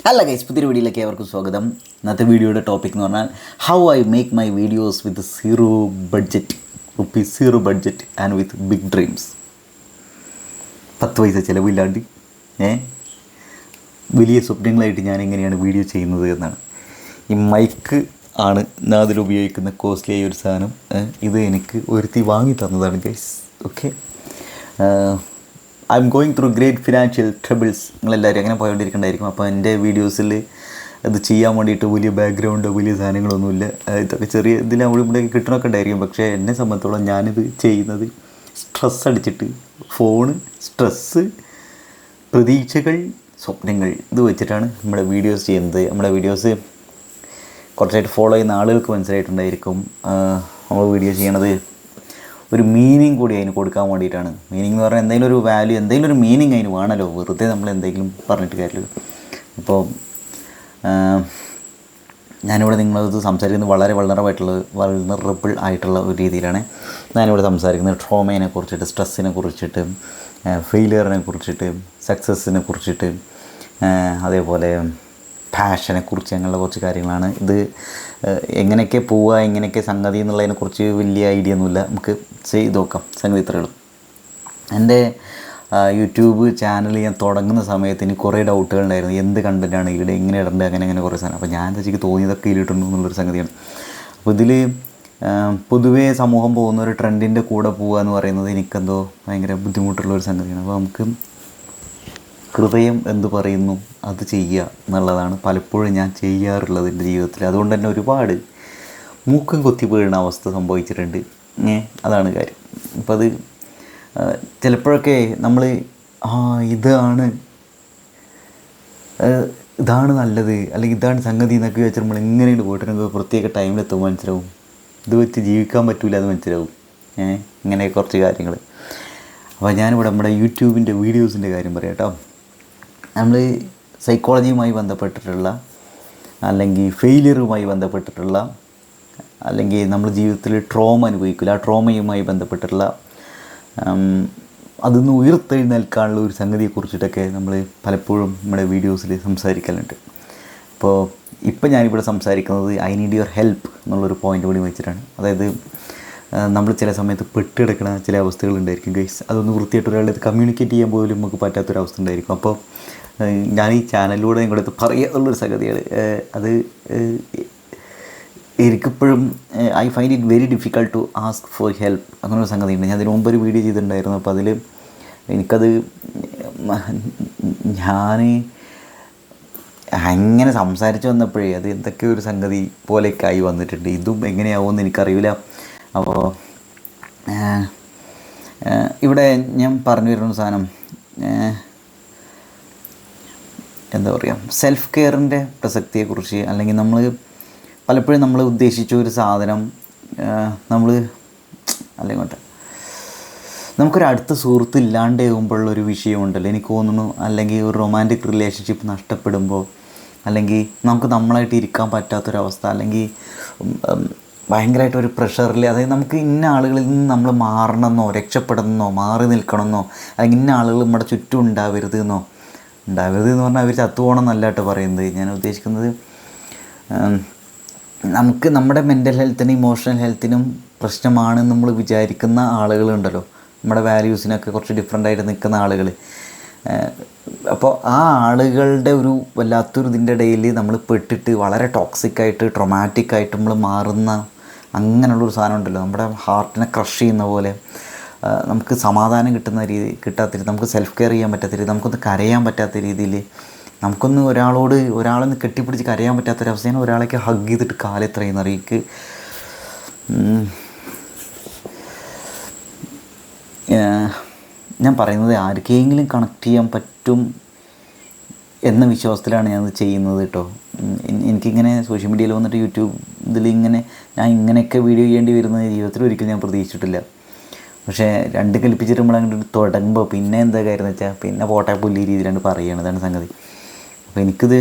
അല്ല ഗൈസ്, പുതിയൊരു വീഡിയോയിലേക്ക് ഏവർക്കും സ്വാഗതം. ഇന്നത്തെ വീഡിയോയുടെ ടോപ്പിക് എന്ന് പറഞ്ഞാൽ how I make my videos with zero budget and with big dreams. 10 പൈസ ചിലവില്ലാണ്ട് വലിയ സ്വപ്നങ്ങളായിട്ട് ഞാൻ എങ്ങനെയാണ് വീഡിയോ ചെയ്യുന്നത് എന്നാണ്. ഈ മൈക്ക് ആണ് ഞാൻ അതിൽ ഉപയോഗിക്കുന്ന കോസ്റ്റ്ലി ആയ ഒരു സാധനം. ഇത് എനിക്ക് ഒരുത്തി വാങ്ങി തന്നതാണ് guys. Okay, I am going through great financial troubles. നിങ്ങളെല്ലാവരും അങ്ങനെ പോയോണ്ടിരിക്കണ്ടായിരിക്കും. അപ്പോൾ എൻ്റെ വീഡിയോസിൽ അത് ചെയ്യാൻ വേണ്ടിയിട്ട് വലിയ ബാക്ക്ഗ്രൗണ്ടോ വലിയ സാധനങ്ങളൊന്നുമില്ല. ഇതൊക്കെ ചെറിയ ഇതിൽ അവിടെ ഇവിടെ കിട്ടണമൊക്കെ ഉണ്ടായിരിക്കും. പക്ഷേ എന്നെ സംബന്ധിച്ചോളം ഞാനിത് ചെയ്യുന്നത് സ്ട്രെസ് അടിച്ചിട്ട്, ഫോണ്, സ്ട്രെസ്സ്, പ്രതീക്ഷകൾ, സ്വപ്നങ്ങൾ, ഇത് വെച്ചിട്ടാണ് നമ്മുടെ വീഡിയോസ് ചെയ്യുന്നത്. നമ്മുടെ വീഡിയോസ് കുറച്ചായിട്ട് ഫോളോ ചെയ്യുന്ന ആളുകൾക്ക് മനസ്സിലായിട്ടുണ്ടായിരിക്കും. നമ്മൾ വീഡിയോ ചെയ്യണത് ഒരു മീനിങ് കൂടി അതിന് കൊടുക്കാൻ വേണ്ടിയിട്ടാണ്. മീനിങ് എന്ന് പറഞ്ഞാൽ എന്തെങ്കിലും ഒരു വാല്യൂ, എന്തെങ്കിലും ഒരു മീനിങ് അതിന് വേണമല്ലോ. വെറുതെ നമ്മൾ എന്തെങ്കിലും പറഞ്ഞിട്ട് കാര്യമില്ല. ഇപ്പോൾ ഞാനിവിടെ നിങ്ങളത് സംസാരിക്കുന്നത് വളരെ വൾണറബിൾ ആയിട്ടുള്ള ഒരു രീതിയിലാണ് ഞാനിവിടെ സംസാരിക്കുന്നത്. ട്രോമയെ കുറിച്ചിട്ട്, സ്ട്രെസ്സിനെ കുറിച്ചിട്ട്, ഫെയിലിയറിനെ കുറിച്ചിട്ട്, സക്സസ്സിനെ കുറിച്ചിട്ട്, അതേപോലെ പാഷനെ കുറിച്ച്, അങ്ങനെയുള്ള കുറച്ച് കാര്യങ്ങളാണ്. ഇത് എങ്ങനെയൊക്കെ പോവുക, എങ്ങനെയൊക്കെ സംഗതി എന്നുള്ളതിനെക്കുറിച്ച് വലിയ ഐഡിയ ഒന്നുമില്ല. നമുക്ക് ചെയ്ത് നോക്കാം. സംഗതി ഇത്രയുള്ളൂ. എൻ്റെ യൂട്യൂബ് ചാനൽ ഞാൻ തുടങ്ങുന്ന സമയത്ത് എനിക്ക് കുറേ ഡൗട്ടുകൾ ഉണ്ടായിരുന്നു. എന്ത് കണ്ടൻറ്റാണ് ഇതിൽ, എങ്ങനെ ഇടേണ്ടത്, അങ്ങനെ കുറേ സാധനം. അപ്പോൾ ഞാൻ എനിക്ക് തോന്നിയതൊക്കെ ഇതിലിട്ടുണ്ടോ എന്നുള്ളൊരു സംഗതിയാണ്. അപ്പോൾ ഇതിൽ പൊതുവേ സമൂഹം പോകുന്ന ഒരു ട്രെൻഡിൻ്റെ കൂടെ പോവുക എന്ന് പറയുന്നത് എനിക്കെന്തോ ഭയങ്കര ബുദ്ധിമുട്ടുള്ളൊരു സംഗതിയാണ്. അപ്പോൾ നമുക്ക് ഹൃദയം എന്ത് പറയുന്നു അത് ചെയ്യുക എന്നുള്ളതാണ് പലപ്പോഴും ഞാൻ ചെയ്യാറുള്ളത് എൻ്റെ ജീവിതത്തിൽ. അതുകൊണ്ട് തന്നെ ഒരുപാട് മൂക്കം കൊത്തി വീഴുന്ന അവസ്ഥ സംഭവിച്ചിട്ടുണ്ട്. അതാണ് കാര്യം. അപ്പോൾ അത് ചിലപ്പോഴൊക്കെ നമ്മൾ ഇതാണ് നല്ലത്, അല്ലെങ്കിൽ ഇതാണ് സംഗതി എന്നൊക്കെ വെച്ചാൽ നമ്മൾ എങ്ങനെയുണ്ട് പോയിട്ട് നമുക്ക് പ്രത്യേക ടൈമിലെത്തുമ്പോൾ മനസ്സിലാവും ഇത് വെച്ച് ജീവിക്കാൻ പറ്റില്ല എന്ന് മനസ്സിലാവും. ഇങ്ങനെ കുറച്ച് കാര്യങ്ങൾ. അപ്പോൾ ഞാനിവിടെ നമ്മുടെ യൂട്യൂബിൻ്റെ വീഡിയോസിൻ്റെ കാര്യം പറയാം കേട്ടോ. നമ്മൾ സൈക്കോളജിയുമായി ബന്ധപ്പെട്ടിട്ടുള്ള, അല്ലെങ്കിൽ ഫെയിലിയറുമായി ബന്ധപ്പെട്ടിട്ടുള്ള, അല്ലെങ്കിൽ നമ്മൾ ജീവിതത്തിൽ ട്രോമ അനുഭവിക്കില്ല, ആ ട്രോമയുമായി ബന്ധപ്പെട്ടിട്ടുള്ള അതിൽ നിന്ന് ഉയർത്തെഴുന്നേൽക്കാനുള്ള ഒരു സംഗതിയെക്കുറിച്ചിട്ടൊക്കെ നമ്മൾ പലപ്പോഴും നമ്മുടെ വീഡിയോസിൽ സംസാരിക്കലുണ്ട്. ഇപ്പം ഞാനിവിടെ സംസാരിക്കുന്നത് ഐ നീഡ് യുവർ ഹെൽപ്പ് എന്നുള്ളൊരു പോയിൻ്റ് കൂടി വെച്ചിട്ടാണ്. അതായത് നമ്മൾ ചില സമയത്ത് പെട്ടിടക്കുന്ന ചില അവസ്ഥകളുണ്ടായിരിക്കും ഗൈസ്. അതൊന്ന് വൃത്തിയായിട്ട് ഒരാളെ കമ്മ്യൂണിക്കേറ്റ് ചെയ്യാൻ പോലും നമുക്ക് പറ്റാത്തൊരവസ്ഥ ഉണ്ടായിരിക്കും. അപ്പോൾ ഞാൻ ഈ ചാനലിലൂടെ നിങ്ങളുടെ അടുത്ത് പറയുക എന്നുള്ളൊരു സംഗതിയാണ്. അത് എനിക്കിപ്പോഴും I find it very difficult to ask for help. അങ്ങനൊരു സംഗതിയുണ്ട്. ഞാൻ അതിന് മുമ്പ് ഒരു വീഡിയോ ചെയ്തിട്ടുണ്ടായിരുന്നു. അപ്പോൾ അതിൽ എനിക്കത് ഞാൻ അങ്ങനെ സംസാരിച്ച് വന്നപ്പോഴേ അത് എന്തൊക്കെ ഒരു സംഗതി പോലെയൊക്കെ ആയി വന്നിട്ടുണ്ട്. ഇതും എങ്ങനെയാവുമെന്ന് എനിക്കറിയില്ല. അപ്പോൾ ഇവിടെ ഞാൻ പറഞ്ഞു വരുന്ന സാധനം എന്താ പറയുക, സെൽഫ് കെയറിൻ്റെ പ്രസക്തിയെക്കുറിച്ച്, അല്ലെങ്കിൽ നമ്മൾ പലപ്പോഴും നമ്മൾ ഉദ്ദേശിച്ച ഒരു സാധനം അല്ലെങ്കിൽ നമുക്കൊരു അടുത്ത സുഹൃത്ത് ഇല്ലാണ്ടാകുമ്പോഴുള്ളൊരു വിഷയമുണ്ടല്ലോ, എനിക്ക് തോന്നുന്നു. അല്ലെങ്കിൽ ഒരു റൊമാൻറ്റിക് റിലേഷൻഷിപ്പ് നഷ്ടപ്പെടുമ്പോൾ, അല്ലെങ്കിൽ നമുക്ക് നമ്മളായിട്ട് ഇരിക്കാൻ പറ്റാത്തൊരവസ്ഥ, അല്ലെങ്കിൽ ഭയങ്കരമായിട്ടൊരു പ്രഷറിൽ, അതായത് നമുക്ക് ഇന്ന ആളുകളിൽ നിന്ന് നമ്മൾ മാറണമെന്നോ രക്ഷപ്പെടണമെന്നോ മാറി നിൽക്കണമെന്നോ, അല്ലെങ്കിൽ ഇന്ന ആളുകൾ നമ്മുടെ ചുറ്റും ഉണ്ടാവരുത് എന്ന് പറഞ്ഞാൽ അവർ ചത്തുപോകണം എന്നല്ല കേട്ടോ പറയുന്നത്. ഞാൻ ഉദ്ദേശിക്കുന്നത് നമുക്ക് നമ്മുടെ മെൻ്റൽ ഹെൽത്തിനും ഇമോഷണൽ ഹെൽത്തിനും പ്രശ്നമാണെന്ന് നമ്മൾ വിചാരിക്കുന്ന ആളുകളുണ്ടല്ലോ, നമ്മുടെ വാല്യൂസിനൊക്കെ കുറച്ച് ഡിഫറെൻ്റായിട്ട് നിൽക്കുന്ന ആളുകൾ. അപ്പോൾ ആ ആളുകളുടെ ഒരു വല്ലാത്തൊരു ഇതിൻ്റെ ഇടയിൽ നമ്മൾ പെട്ടിട്ട് വളരെ ടോക്സിക്കായിട്ട് ട്രൊമാറ്റിക്കായിട്ട് നമ്മൾ മാറുന്ന അങ്ങനെയുള്ളൊരു സാധനം ഉണ്ടല്ലോ, നമ്മുടെ ഹാർട്ടിനെ ക്രഷ് ചെയ്യുന്ന പോലെ, നമുക്ക് സമാധാനം കിട്ടാത്ത രീതി, നമുക്ക് സെൽഫ് കെയർ ചെയ്യാൻ പറ്റാത്ത രീതി, നമുക്കൊന്ന് കരയാൻ പറ്റാത്ത രീതിയിൽ, നമുക്കൊന്ന് ഒരാളൊന്ന് കെട്ടിപ്പിടിച്ച് കരയാൻ പറ്റാത്തൊരവസ്ഥയാണ്. ഒരാളേക്ക് ഹഗ് ചെയ്തിട്ട് കാലെത്രയും അറിയിക്ക്. ഞാൻ പറയുന്നത് ആർക്കെങ്കിലും കണക്ട് ചെയ്യാൻ പറ്റും എന്ന വിശ്വാസത്തിലാണ് ഞാനത് ചെയ്യുന്നത് കേട്ടോ. എനിക്കിങ്ങനെ സോഷ്യൽ മീഡിയയിൽ വന്നിട്ട് യൂട്യൂബ് ഞാൻ ഇങ്ങനെയൊക്കെ വീഡിയോ ചെയ്യേണ്ടി വരുന്നത് ജീവിതത്തിൽ ഒരിക്കലും ഞാൻ പ്രതീക്ഷിച്ചിട്ടില്ല. പക്ഷേ രണ്ട് കൽപ്പിച്ചിട്ട് നമ്മളങ്ങോട്ട് തുടങ്ങുമ്പോൾ പിന്നെ എന്താ കാര്യം എന്ന് വെച്ചാൽ പിന്നെ പോട്ടെ പുല്ലി രീതിയിലാണ് പറയണതാണ് സംഗതി. അപ്പോൾ എനിക്കിത്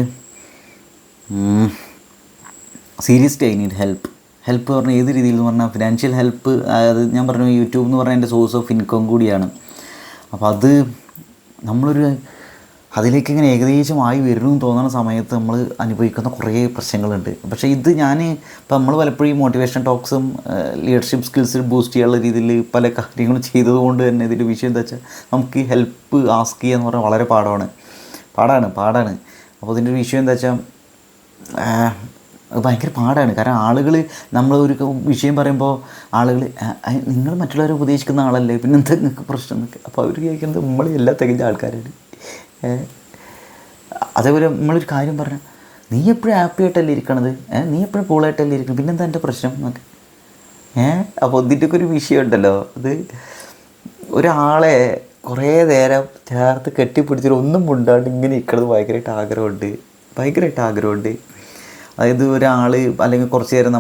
സീരിയസ്ലി ഐ നീഡ് ഹെൽപ്പ് പറഞ്ഞാൽ ഏത് രീതിയിൽ എന്ന് പറഞ്ഞാൽ ഫിനാൻഷ്യൽ ഹെൽപ്പ്. അത് ഞാൻ പറഞ്ഞു, യൂട്യൂബ് എന്ന് പറഞ്ഞാൽ എൻ്റെ സോഴ്സ് ഓഫ് ഇൻകം കൂടിയാണ്. അപ്പോൾ അത് നമ്മളൊരു അതിലേക്ക് ഇങ്ങനെ ഏകദേശം ആയി വരുന്നു തോന്നുന്ന സമയത്ത് നമ്മൾ അനുഭവിക്കുന്ന കുറേ പ്രശ്നങ്ങളുണ്ട്. പക്ഷേ ഇത് ഇപ്പോൾ നമ്മൾ പലപ്പോഴും മോട്ടിവേഷൻ ടോക്സും ലീഡർഷിപ്പ് സ്കിൽസ് ബൂസ്റ്റ് ചെയ്യാനുള്ള രീതിയിൽ പല കാര്യങ്ങളും ചെയ്തതുകൊണ്ട് തന്നെ ഇതിൻ്റെ വിഷയം എന്താ വെച്ചാൽ നമുക്ക് ഹെൽപ്പ് ആസ്ക് ചെയ്യുക എന്ന് പറഞ്ഞാൽ വളരെ പാടാണ്. അപ്പോൾ ഇതിൻ്റെ ഒരു വിഷയം എന്താ വെച്ചാൽ ഭയങ്കര പാടാണ്. കാരണം ആളുകൾ നമ്മളൊരു വിഷയം പറയുമ്പോൾ ആളുകൾ നിങ്ങൾ മറ്റുള്ളവരെ ഉപദേശിക്കുന്ന ആളല്ലേ, പിന്നെന്താ നിങ്ങൾക്ക് പ്രശ്നം എന്നൊക്കെ. അപ്പോൾ അവർ ചോദിക്കുന്നത് നമ്മൾ എല്ലാ തികഞ്ഞ ആൾക്കാരാണ്. അതേപോലെ നമ്മളൊരു കാര്യം പറഞ്ഞാൽ നീ എപ്പോഴും ഹാപ്പി ആയിട്ടല്ലേ ഇരിക്കണത്, നീ എപ്പോഴും കൂളായിട്ടല്ലേ ഇരിക്കണം, പിന്നെന്താ എൻ്റെ പ്രശ്നം എന്നൊക്കെ. അപ്പോൾ ഇതിൻ്റെയൊക്കെ ഒരു വിഷയമുണ്ടല്ലോ. അത് ഒരാളെ കുറേ നേരം ചേർത്ത് കെട്ടിപ്പിടിച്ചിട്ട് ഒന്നും മുണ്ടാണ്ട് ഇങ്ങനെ ഇരിക്കണത് ഭയങ്കരമായിട്ട് ആഗ്രഹമുണ്ട്. അതായത് ഒരാൾ അല്ലെങ്കിൽ കുറച്ച് നേരം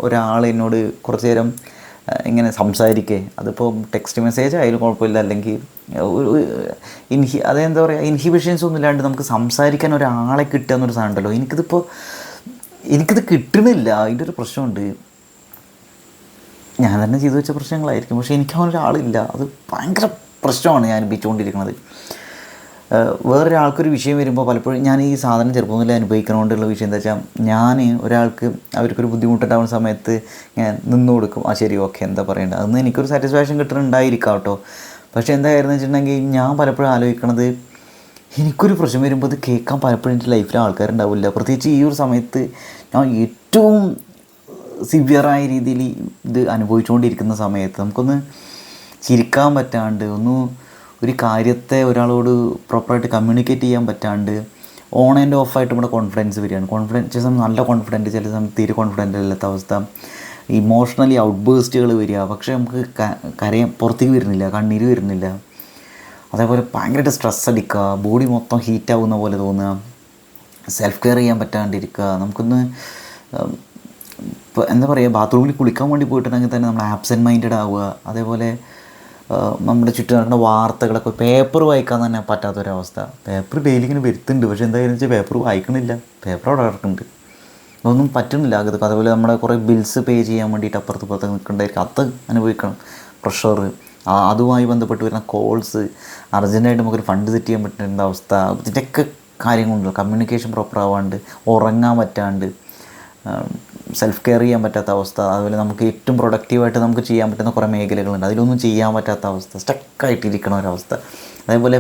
ഒരാൾ എന്നോട് കുറച്ച് നേരം ഇങ്ങനെ സംസാരിക്കേ, അതിപ്പോൾ ടെക്സ്റ്റ് മെസ്സേജ് ആയാലും കുഴപ്പമില്ല, അല്ലെങ്കിൽ അതെന്താ പറയുക, ഇൻഹിബിഷൻസ് ഒന്നും ഇല്ലാണ്ട് നമുക്ക് സംസാരിക്കാൻ ഒരാളെ കിട്ടുക എന്നൊരു സാധനം ഉണ്ടല്ലോ. എനിക്കിത് കിട്ടണില്ല. അതിൻ്റെ ഒരു പ്രശ്നമുണ്ട്. ഞാൻ തന്നെ ചെയ്തു വെച്ച പ്രശ്നങ്ങളായിരിക്കും, പക്ഷേ എനിക്കവനൊരാളില്ല. അത് ഭയങ്കര പ്രശ്നമാണ് ഞാൻ അനുഭവിച്ചുകൊണ്ടിരിക്കുന്നത്. വേറൊരാൾക്കൊരു വിഷയം വരുമ്പോൾ പലപ്പോഴും ഞാൻ ഈ സാധനം ചെറുപ്പം മുതലേ അനുഭവിക്കണോണ്ടുള്ള വിഷയം എന്താ വെച്ചാൽ, ഞാൻ അവർക്കൊരു ബുദ്ധിമുട്ടുണ്ടാവുന്ന സമയത്ത് ഞാൻ നിന്നു കൊടുക്കും. ശരി, ഓക്കെ, എന്താ പറയേണ്ടത്, അതൊന്നും എനിക്കൊരു സാറ്റിസ്ഫാക്ഷൻ കിട്ടുന്നുണ്ടായിരിക്കാം കേട്ടോ. പക്ഷേ എന്തായിരുന്നു വെച്ചിട്ടുണ്ടെങ്കിൽ ഞാൻ പലപ്പോഴും ആലോചിക്കണത്, എനിക്കൊരു പ്രശ്നം വരുമ്പോൾ അത് കേൾക്കാൻ പലപ്പോഴും എൻ്റെ ലൈഫിൽ ആൾക്കാരുണ്ടാവില്ല. പ്രത്യേകിച്ച് ഈ ഒരു സമയത്ത് ഞാൻ ഏറ്റവും സിവിയറായ രീതിയിൽ ഇത് അനുഭവിച്ചുകൊണ്ടിരിക്കുന്ന സമയത്ത് നമുക്കൊന്ന് ചിരിക്കാൻ പറ്റാണ്ട്, ഒരു കാര്യത്തെ ഒരാളോട് പ്രോപ്പറായിട്ട് കമ്മ്യൂണിക്കേറ്റ് ചെയ്യാൻ പറ്റാണ്ട് ഓൺ ആൻഡ് ഓഫ് ആയിട്ട് നമ്മുടെ കോൺഫിഡൻസ് വരികയാണ്. ചില സമയം നല്ല കോൺഫിഡൻറ്റ്, ചില സമയം തീരെ കോൺഫിഡൻ്റ് അല്ലാത്ത അവസ്ഥ, ഇമോഷണലി ഔട്ട് ബേസ്റ്റുകൾ വരിക. പക്ഷേ നമുക്ക് പുറത്തേക്ക് വരുന്നില്ല, കണ്ണീര് വരുന്നില്ല. അതേപോലെ ഭയങ്കരമായിട്ട് സ്ട്രെസ് അടിക്കുക, ബോഡി മൊത്തം ഹീറ്റാവുന്ന പോലെ തോന്നുക, സെൽഫ് കെയർ ചെയ്യാൻ പറ്റാണ്ടിരിക്കുക. നമുക്കൊന്ന് ഇപ്പോൾ എന്താ പറയുക, ബാത്റൂമിൽ കുളിക്കാൻ വേണ്ടി പോയിട്ടുണ്ടെങ്കിൽ തന്നെ നമ്മൾ ആബ്സെൻറ്റ് മൈൻഡഡ് ആവുക. അതേപോലെ നമ്മുടെ ചുറ്റും നടക്കുന്ന വാർത്തകളൊക്കെ പേപ്പർ വായിക്കാൻ തന്നെ പറ്റാത്തൊരവസ്ഥ. പേപ്പർ ഡെയിലി ഇങ്ങനെ വരുത്തുന്നുണ്ട്, പക്ഷേ എന്തായാലും വെച്ചാൽ പേപ്പർ വായിക്കണില്ല, പേപ്പർ അവിടെ കിടക്കുന്നുണ്ട്, അതൊന്നും പറ്റുന്നില്ല. അതേപോലെ നമ്മുടെ കുറേ ബിൽസ് പേ ചെയ്യാൻ വേണ്ടിയിട്ട് അപ്പുറത്ത് നിൽക്കണ്ടായിരിക്കും, അത് അനുഭവിക്കണം. പ്രഷർ, അതുമായി ബന്ധപ്പെട്ട് വരുന്ന കോൾസ്, അർജൻറ്റായിട്ട് നമുക്കൊരു ഫണ്ട് സെറ്റ് ചെയ്യാൻ പറ്റുന്ന അവസ്ഥ, ഇതിൻ്റെയൊക്കെ കാര്യങ്ങളുണ്ടല്ലോ. കമ്മ്യൂണിക്കേഷൻ പ്രോപ്പർ ആവാണ്ട്, ഉറങ്ങാൻ പറ്റാണ്ട്, സെൽഫ് കെയർ ചെയ്യാൻ പറ്റാത്ത അവസ്ഥ. അതുപോലെ നമുക്ക് ഏറ്റവും പ്രൊഡക്റ്റീവായിട്ട് നമുക്ക് ചെയ്യാൻ പറ്റുന്ന കുറേ മേഖലകളുണ്ട്, അതിലൊന്നും ചെയ്യാൻ പറ്റാത്ത അവസ്ഥ, സ്റ്റക്കായിട്ടിരിക്കണ ഒരവസ്ഥ. അതേപോലെ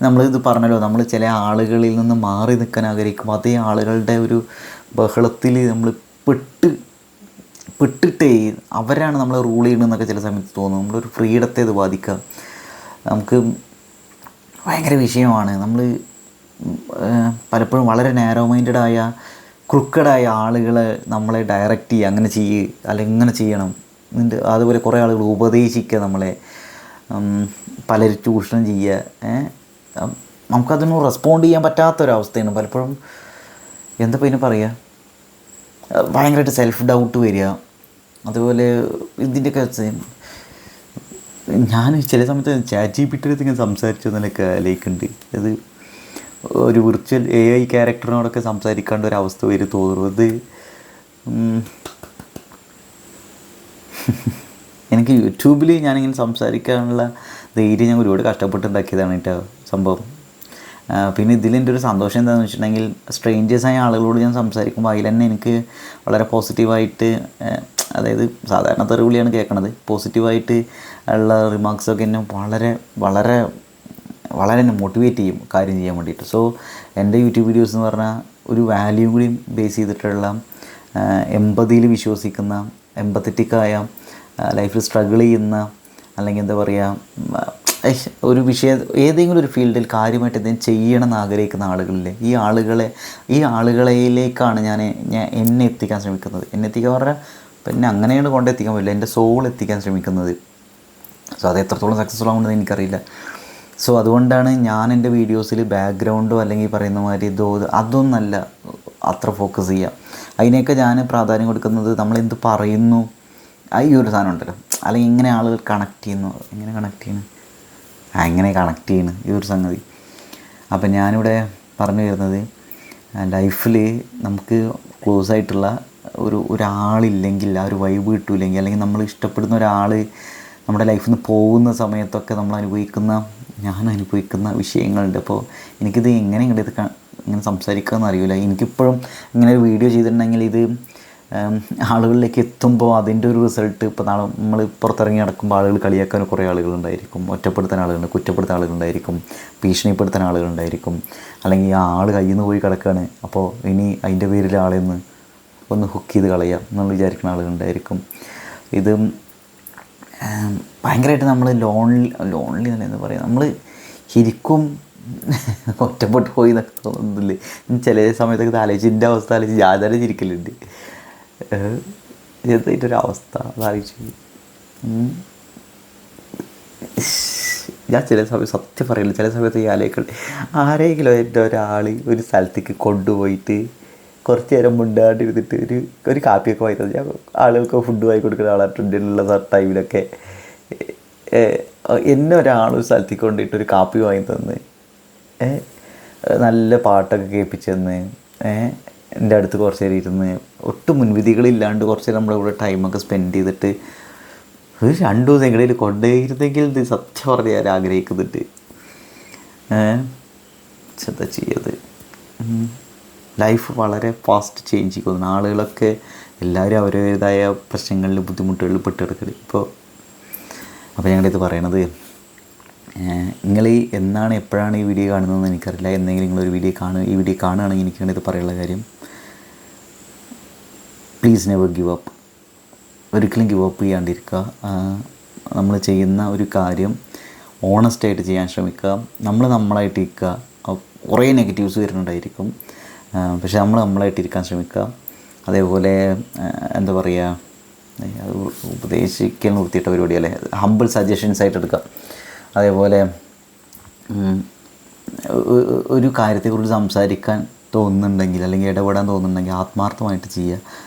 നമ്മളിത് പറഞ്ഞല്ലോ, നമ്മൾ ചില ആളുകളിൽ നിന്ന് മാറി നിൽക്കാൻ ആഗ്രഹിക്കും. അതേ ആളുകളുടെ ഒരു ബഹളത്തിൽ നമ്മൾ പെട്ടിട്ടേ അവരാണ് നമ്മളെ റൂൾ ചെയ്യണമെന്നൊക്കെ ചില സമയത്ത് തോന്നും. നമ്മളൊരു ഫ്രീഡത്തെ ഇത് ബാധിക്കുക. നമുക്ക് ഭയങ്കര വിഷയമാണ്. നമ്മൾ പലപ്പോഴും വളരെ നാരോ മൈൻഡഡായ ക്രുക്കഡായ ആളുകളെ നമ്മളെ ഡയറക്റ്റ് ചെയ്യുക, അങ്ങനെ ചെയ്യുക, അല്ലെങ്കിൽ ഇങ്ങനെ ചെയ്യണം. അതുപോലെ കുറേ ആളുകൾ ഉപദേശിക്കുക, നമ്മളെ പലരും ചൂഷണം ചെയ്യുക. നമുക്കതിനൊന്നും റെസ്പോണ്ട് ചെയ്യാൻ പറ്റാത്തൊരവസ്ഥയാണ് പലപ്പോഴും. എന്താ പിന്നെ പറയുക, ഭയങ്കരമായിട്ട് സെൽഫ് ഡൗട്ട് വരിക. അതുപോലെ ഇതിൻ്റെയൊക്കെ ഞാൻ ചില സമയത്ത് ChatGPT ഇങ്ങനെ സംസാരിച്ചതെന്നൊക്കെ ലൈക്കുണ്ട്. അത് ഒരു വിർച്വൽ AI ക്യാരക്ടറിനോടൊക്കെ സംസാരിക്കേണ്ട ഒരു അവസ്ഥ വരും തോന്നുന്നത്. എനിക്ക് യൂട്യൂബിൽ ഞാനിങ്ങനെ സംസാരിക്കാനുള്ള ധൈര്യം ഞാൻ ഒരുപാട് കഷ്ടപ്പെട്ടുണ്ടാക്കിയതാണ് കേട്ടോ സംഭവം. പിന്നെ ഇതിലെൻ്റെ ഒരു സന്തോഷം എന്താണെന്ന് വെച്ചിട്ടുണ്ടെങ്കിൽ, സ്ട്രേഞ്ചേഴ്സായ ആളുകളോട് ഞാൻ സംസാരിക്കുമ്പോൾ അതിൽ തന്നെ എനിക്ക് വളരെ പോസിറ്റീവായിട്ട്, അതായത് സാധാരണ തെറിവിളിയാണ് കേൾക്കണത്, പോസിറ്റീവായിട്ട് ഉള്ള റിമാർക്സൊക്കെ എന്നെ വളരെ എന്നെ മോട്ടിവേറ്റ് ചെയ്യും കാര്യം ചെയ്യാൻ വേണ്ടിയിട്ട്. സോ എൻ്റെ യൂട്യൂബ് വീഡിയോസ് എന്ന് പറഞ്ഞാൽ ഒരു വാല്യൂ കൂടി ബേസ് ചെയ്തിട്ടുള്ള, എമ്പതിയിൽ വിശ്വസിക്കുന്ന, എമ്പത്തറ്റിക്കായ, ലൈഫിൽ സ്ട്രഗിൾ ചെയ്യുന്ന, അല്ലെങ്കിൽ എന്താ പറയുക, ഒരു വിഷയം ഏതെങ്കിലും ഒരു ഫീൽഡിൽ കാര്യമായിട്ട് എന്തെങ്കിലും ചെയ്യണമെന്ന് ആഗ്രഹിക്കുന്ന ആളുകളില്ലേ, ഈ ആളുകളിലേക്കാണ് ഞാൻ എന്നെ എത്തിക്കാൻ ശ്രമിക്കുന്നത്. എന്നെ എത്തിക്കാൻ പറഞ്ഞാൽ പിന്നെ അങ്ങനെയാണ് കൊണ്ടെത്തിക്കാൻ പറ്റില്ല, എൻ്റെ സോൾ എത്തിക്കാൻ ശ്രമിക്കുന്നത്. സോ അത് എത്രത്തോളം സക്സസ്ഫുൾ ആവുമെന്ന് എനിക്കറിയില്ല. സോ അതുകൊണ്ടാണ് ഞാൻ എൻ്റെ വീഡിയോസിൽ ബാക്ക്ഗ്രൗണ്ടോ അല്ലെങ്കിൽ പറയുന്ന മാതിരി അതൊന്നല്ല അത്ര ഫോക്കസ് ചെയ്യുക. അതിനെയൊക്കെ ഞാൻ പ്രാധാന്യം കൊടുക്കുന്നത് നമ്മളെന്ത് പറയുന്നു, ഈ ഒരു സാധനം ഉണ്ടല്ലോ, അല്ലെങ്കിൽ ഇങ്ങനെ ആളുകൾ കണക്ട് ചെയ്യുന്നു, എങ്ങനെ കണക്ട് ചെയ്യുന്നു ഈ ഒരു സംഗതി. അപ്പം ഞാനിവിടെ പറഞ്ഞു വരുന്നത്, ലൈഫിൽ നമുക്ക് ക്ലോസ് ആയിട്ടുള്ള ഒരാളില്ലെങ്കിൽ, ആ ഒരു വൈബ് കിട്ടില്ലെങ്കിൽ, അല്ലെങ്കിൽ നമ്മൾ ഇഷ്ടപ്പെടുന്ന ഒരാൾ നമ്മുടെ ലൈഫിൽ നിന്ന് പോകുന്ന സമയത്തൊക്കെ നമ്മൾ അനുഭവിക്കുന്ന ഞാൻ അനുഭവിക്കുന്ന വിഷയങ്ങളുണ്ട്. അപ്പോൾ എനിക്കിത് എങ്ങനെ ഇങ്ങനെ സംസാരിക്കാമെന്ന് അറിയില്ല. എനിക്കിപ്പോഴും ഇങ്ങനെ ഒരു വീഡിയോ ചെയ്തിട്ടുണ്ടെങ്കിൽ ഇത് ആളുകളിലേക്ക് എത്തുമ്പോൾ അതിൻ്റെ ഒരു റിസൾട്ട് ഇപ്പോൾ നാളെ നമ്മൾ പുറത്തിറങ്ങി നടക്കുമ്പോൾ ആളുകൾ കളിയാക്കാൻ കുറേ ആളുകളുണ്ടായിരിക്കും, ഒറ്റപ്പെടുത്താൻ ആളുകളുണ്ട്, കുറ്റപ്പെടുത്താൻ ആളുകളുണ്ടായിരിക്കും, ഭീഷണിപ്പെടുത്താൻ ആളുകളുണ്ടായിരിക്കും, അല്ലെങ്കിൽ ആ ആൾ കയ്യിൽ നിന്ന് പോയി കിടക്കുകയാണ് അപ്പോൾ ഇനി അതിൻ്റെ പേരിൽ ആളെന്ന് ഒന്ന് ഹുക്ക് ചെയ്ത് കളയാം എന്നുള്ള വിചാരിക്കുന്ന ആളുകളുണ്ടായിരിക്കും. ഇത് ഭയങ്കരമായിട്ട് നമ്മൾ ലോൺലി എന്ന് പറയാം, നമ്മൾ ശരിക്കും ഒറ്റപ്പെട്ടു പോയി എന്നൊക്കെ തോന്നുന്നില്ലേ? ചില സമയത്തൊക്കെ ആലോചിച്ച് എൻ്റെ അവസ്ഥ ആലോചിച്ച് ഞാൻ തന്നെ ചിരിക്കലുണ്ട്. എന്തായിട്ടൊരു അവസ്ഥ അതാലോചിച്ച് ഞാൻ ചില സമയം സത്യം പറയില്ല, ചില സമയത്ത് ഈ ആരെങ്കിലും എൻ്റെ ഒരാൾ ഒരു സ്ഥലത്തേക്ക് കൊണ്ടുപോയിട്ട് കുറച്ച് നേരം മുണ്ടാണ്ടിരുന്നിട്ട് ഒരു കാപ്പിയൊക്കെ വാങ്ങി തന്നെ ഞാൻ ആളുകൾക്ക് ഫുഡ് വാങ്ങി കൊടുക്കുന്ന ആളായിട്ടുള്ള ടൈമിലൊക്കെ എന്നെ ഒരാളൊരു സ്ഥലത്തേക്ക് കൊണ്ടിട്ട് ഒരു കാപ്പി വാങ്ങി തന്ന് നല്ല പാട്ടൊക്കെ കേൾപ്പിച്ച് തന്ന് എൻ്റെ അടുത്ത് കുറച്ച് നേരം ഇരുന്ന് ഒട്ടും മുൻവിധികളില്ലാണ്ട് കുറച്ച് നേരം നമ്മുടെ കൂടെ ടൈമൊക്കെ സ്പെൻഡ് ചെയ്തിട്ട് ഒരു 2 ദിവസം എങ്ങനെയും കൊണ്ടുപോയിരുന്നെങ്കിൽ ഇത് സത്യം പറഞ്ഞ് ഞാൻ ആഗ്രഹിക്കുന്നുണ്ട്. എന്താ ചെയ്യത്, ലൈഫ് വളരെ ഫാസ്റ്റ് ചേഞ്ച് ചെയ്യുന്നു. ആളുകളൊക്കെ എല്ലാവരും അവരുടേതായ പ്രശ്നങ്ങളിൽ ബുദ്ധിമുട്ടുകളിൽ പെട്ടെടുക്കല്. അപ്പോൾ ഞങ്ങളിത് പറയണത്, നിങ്ങൾ എന്നാണ് എപ്പോഴാണ് ഈ വീഡിയോ കാണുന്നതെന്ന് എനിക്കറിയില്ല. എന്തെങ്കിലും നിങ്ങളൊരു ഈ വീഡിയോ കാണുകയാണെങ്കിൽ എനിക്കാണിത് പറയാനുള്ള കാര്യം, പ്ലീസ് നെവർ ഗിവ് അപ്പ്. ഒരിക്കലും ഗിവ് അപ്പ് ചെയ്യാണ്ടിരിക്കുക. നമ്മൾ ചെയ്യുന്ന ഒരു കാര്യം ഓണസ്റ്റായിട്ട് ചെയ്യാൻ ശ്രമിക്കുക. നമ്മളായിട്ടിരിക്കുക. കുറേ നെഗറ്റീവ്സ് വരുന്നുണ്ടായിരിക്കും, പക്ഷെ നമ്മളായിട്ടിരിക്കാൻ ശ്രമിക്കുക. അതേപോലെ എന്താ പറയുക, അത് ഉപദേശിക്കാൻ നിർത്തിയിട്ട പരിപാടിയല്ലേ, ഹമ്പിൾ സജഷൻസ് ആയിട്ട് എടുക്കുക. അതേപോലെ ഒരു കാര്യത്തെക്കുറിച്ച് സംസാരിക്കാൻ തോന്നുന്നുണ്ടെങ്കിൽ അല്ലെങ്കിൽ ഇടപെടാൻ തോന്നുന്നുണ്ടെങ്കിൽ ആത്മാർത്ഥമായിട്ട് ചെയ്യുക.